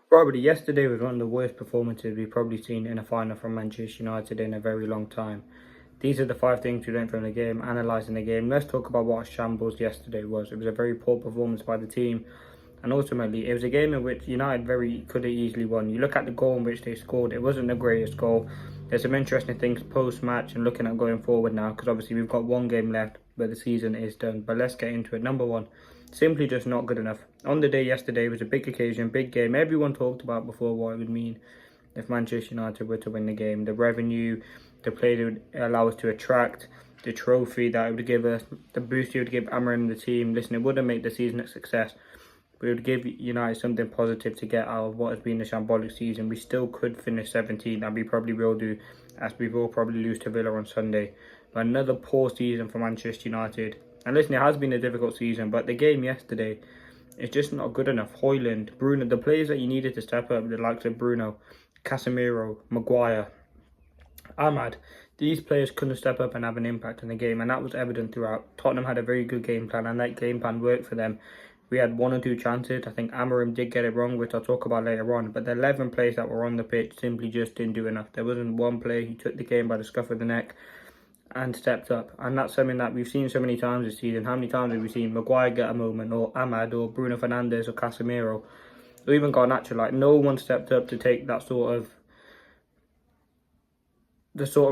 Probably yesterday was one of the worst performances we've probably seen in a final from Manchester United in a very long time. These are the 5 things we learned from the game, analysing the game. Let's talk about what a shambles yesterday was. It was a very poor performance by the team, and ultimately it was a game in which United very could have easily won. You look at the goal in which they scored, it wasn't the greatest goal. There's some interesting things post-match and looking at going forward now, because obviously we've got one game left but the season is done. But let's get into it. Number one, simply just not good enough. On the day yesterday was a big occasion, big game. Everyone talked about before what it would mean if Manchester United were to win the game. The revenue, the play that would allow us to attract, the trophy that it would give us, the boost it would give Amorim and the team. Listen, it wouldn't make the season a success, but it would give United something positive to get out of what has been a shambolic season. We still could finish 17th, and we probably will do, as we will probably lose to Villa on Sunday. But another poor season for Manchester United. And listen, it has been a difficult season, but the game yesterday is just not good enough. Højlund, Bruno, the players that you needed to step up, the likes of Bruno, Casemiro, Maguire, Ahmad, these players couldn't step up and have an impact in the game, and that was evident throughout. Tottenham had a very good game plan, and that game plan worked for them. We had 1 or 2 chances. I think Amorim did get it wrong, which I'll talk about later on, but the 11 players that were on the pitch simply just didn't do enough. There wasn't one player who took the game by the scruff of the neck and stepped up, and that's something that we've seen so many times this season. How many times have we seen Maguire get a moment, or Ahmad, or Bruno Fernandes, or Casemiro, or even Garnacho? Like, no one stepped up to take that sort of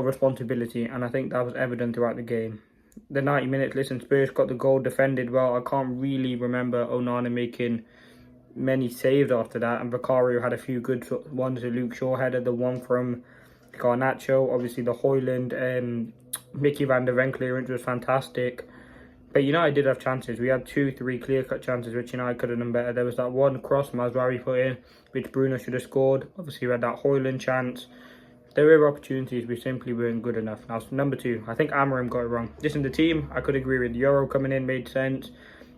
responsibility, and I think that was evident throughout the game. The 90 minutes, listen, Spurs got the goal, defended well. I can't really remember Onana making many saves after that, and Vicario had a few good ones. Luke Shaw headed the one from Garnacho, obviously the Højlund, Mickey van der Ven clearance was fantastic. But United did have chances. We had 2-3 clear-cut chances which United could have done better. There was that one cross Mazraoui put in, which Bruno should have scored. Obviously we had that Højlund chance. There were opportunities, we simply weren't good enough. Now, number 2, I think Amorim got it wrong. Listen, the team, I could agree with. Euro coming in made sense.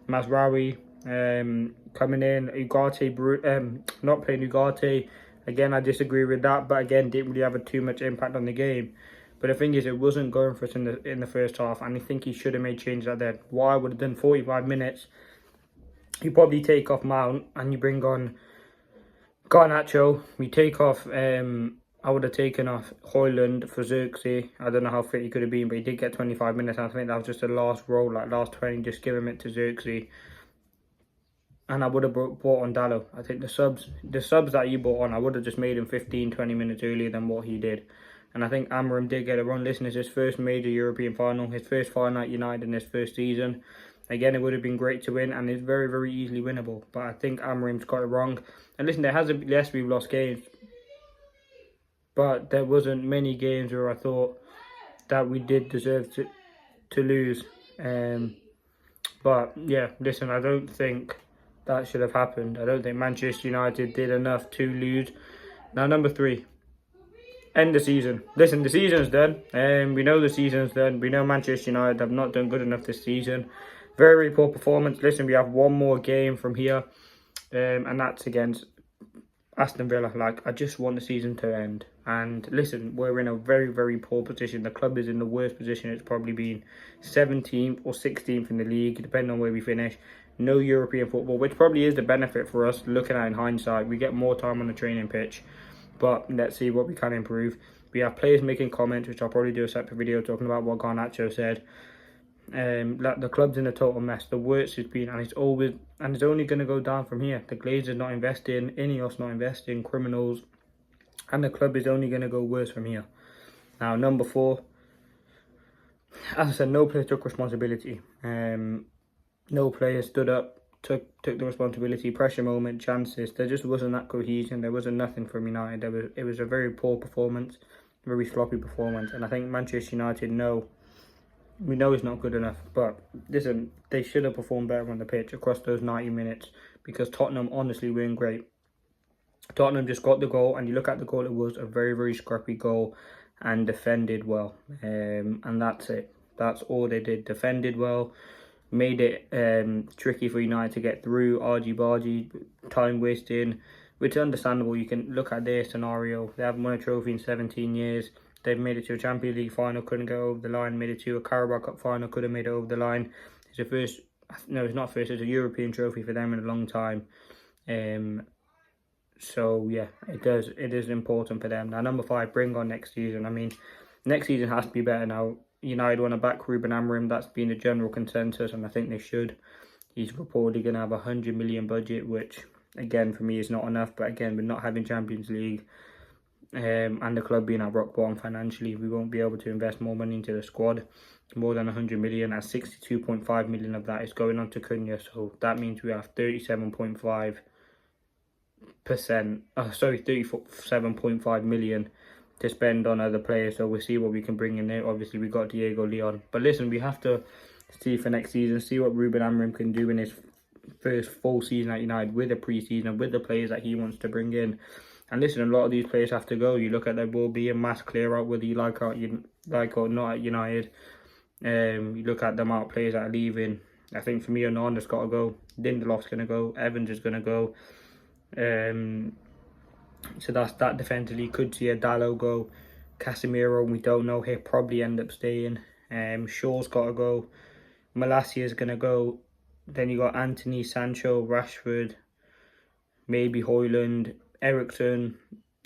Mazraoui coming in. Ugarte, not playing Ugarte. Again, I disagree with that, but again, didn't really have too much impact on the game. But the thing is, it wasn't going for us in the first half, and I think he should have made changes at that. Why would have done 45 minutes? You probably take off Mount and you bring on Garnacho. We take off. I would have taken off Højlund for Xerxes. I don't know how fit he could have been, but he did get 25 minutes. I think that was just the last roll, like last 20, just give him it to Xerxes. And I would have brought on Dallo. I think the subs that you brought on, I would have just made him 15, 20 minutes earlier than what he did. And I think Amorim did get it wrong. Listen, it's his first major European final, his first final at United in his first season. Again, it would have been great to win, and it's very, very easily winnable. But I think Amorim's got it wrong. And listen, there hasn't been, yes, we've lost games, but there wasn't many games where I thought that we did deserve to lose. But yeah, listen, I don't think that should have happened. I don't think Manchester United did enough to lose. Now, number 3, end the season. Listen, the season's done. We know the season's done. We know Manchester United have not done good enough this season. Very, very poor performance. Listen, we have one more game from here, and that's against Aston Villa. Like, I just want the season to end. And listen, we're in a very, very poor position. The club is in the worst position it's probably been. 17th or 16th in the league, depending on where we finish. No European football, which probably is the benefit for us looking at in hindsight. We get more time on the training pitch, but let's see what we can improve. We have players making comments, which I'll probably do a separate video talking about what Garnacho said. The club's in a total mess. The worst it's been, and it's only going to go down from here. The Glazers not investing, Ineos not investing, criminals, and the club is only going to go worse from here. Now, number 4, as I said, no player took responsibility. No player stood up, took the responsibility. Pressure moment, chances. There just wasn't that cohesion. There wasn't nothing from United. It was a very poor performance, very sloppy performance, and I think Manchester United we know it's not good enough. But listen, they should have performed better on the pitch across those 90 minutes, because Tottenham honestly weren't great. Tottenham just got the goal, and you look at the goal, it was a very, very scrappy goal and defended well. And that's it. That's all they did. Defended well, made it tricky for United to get through. Argy-bargy, time wasting, which is understandable. You can look at their scenario. They haven't won a trophy in 17 years. They've made it to a Champions League final, couldn't go over the line. Made it to a Carabao Cup final, could have made it over the line. It's a first, no, it's not first, it's a European trophy for them in a long time. So yeah, it is important for them. Now number 5, bring on next season. I mean, next season has to be better now. United want to back Ruben Amorim. That's been the general consensus, and I think they should. He's reportedly going to have 100 million budget, which again for me is not enough. But again, with not having Champions League, and the club being at rock bottom financially, we won't be able to invest more money into the squad. More than 100 million, and 62.5 million of that is going on to Cunha. So that means we have 37.5%. 37.5 million to spend on other players. So we'll see what we can bring in there. Obviously, we got Diego Leon, but listen, we have to see for next season, see what Ruben Amorim can do in his first full season at United with the pre-season, with the players that he wants to bring in. And listen, a lot of these players have to go. You look at, there will be a mass clear out, whether you like or not at United. You look at the amount of players that are leaving. I think for me, Onana's got to go. Lindelof's going to go. Evans is going to go. So that's that defensively. Could see a Dallo go. Casemiro, we don't know. He'll probably end up staying. Shaw's got to go. Malacia's going to go. Then you got Anthony, Sancho, Rashford, maybe Højlund, Ericsson.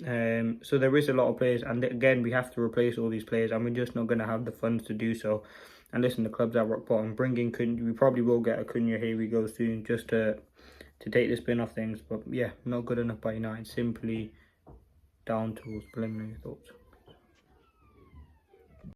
So there is a lot of players, and again, we have to replace all these players, and we're just not going to have the funds to do so. And listen, the club's at rock bottom. Bringing Cunha, we probably will get a Cunha, here we go soon, just to take the spin off things. But yeah, not good enough by United. Simply down tools. Preliminary thoughts.